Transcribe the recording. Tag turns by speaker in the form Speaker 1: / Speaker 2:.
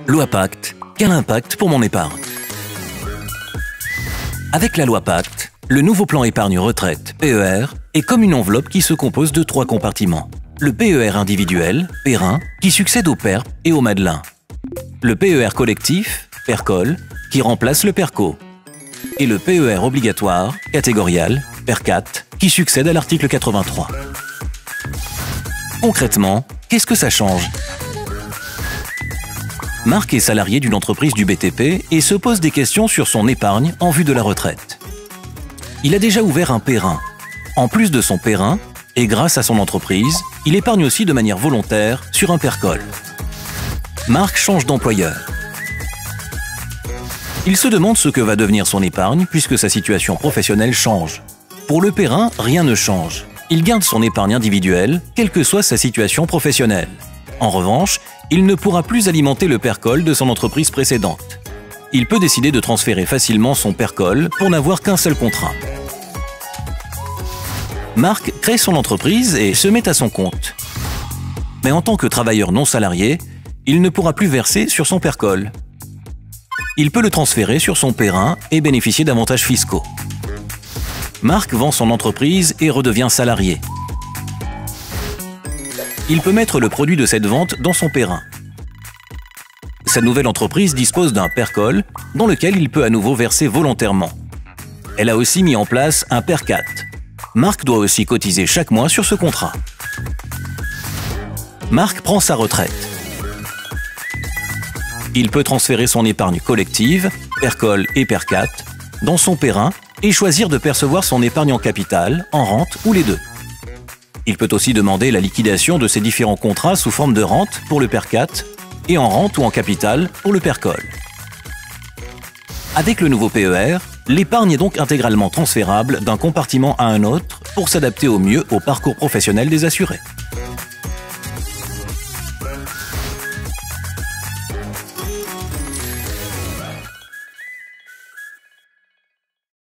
Speaker 1: Loi Pacte, quel impact pour mon épargne? Avec la loi Pacte, le nouveau plan épargne-retraite, PER, est comme une enveloppe qui se compose de 3 compartiments. Le PER individuel, PER1, qui succède au PERP et au Madelin. Le PER collectif, PERCOL, qui remplace le PERCO. Et le PER obligatoire, catégorial, PER4, qui succède à l'article 83. Concrètement, qu'est-ce que ça change? Marc est salarié d'une entreprise du BTP et se pose des questions sur son épargne en vue de la retraite. Il a déjà ouvert un PER1. En plus de son PER1, et grâce à son entreprise, il épargne aussi de manière volontaire sur un PERCOL. Marc change d'employeur. Il se demande ce que va devenir son épargne puisque sa situation professionnelle change. Pour le PER1, rien ne change. Il garde son épargne individuelle, quelle que soit sa situation professionnelle. En revanche, il ne pourra plus alimenter le PERCOL de son entreprise précédente. Il peut décider de transférer facilement son PERCOL pour n'avoir qu'un seul contrat. Marc crée son entreprise et se met à son compte. Mais en tant que travailleur non salarié, il ne pourra plus verser sur son PERCOL. Il peut le transférer sur son PER1 et bénéficier d'avantages fiscaux. Marc vend son entreprise et redevient salarié. Il peut mettre le produit de cette vente dans son PER1. Sa nouvelle entreprise dispose d'un PERCOL dans lequel il peut à nouveau verser volontairement. Elle a aussi mis en place un PER4. Marc doit aussi cotiser chaque mois sur ce contrat. Marc prend sa retraite. Il peut transférer son épargne collective, PERCOL et PER4, dans son PER1 et choisir de percevoir son épargne en capital, en rente ou les deux. Il peut aussi demander la liquidation de ses différents contrats sous forme de rente pour le PER4 et en rente ou en capital pour le PERCOL. Avec le nouveau PER, l'épargne est donc intégralement transférable d'un compartiment à un autre pour s'adapter au mieux au parcours professionnel des assurés.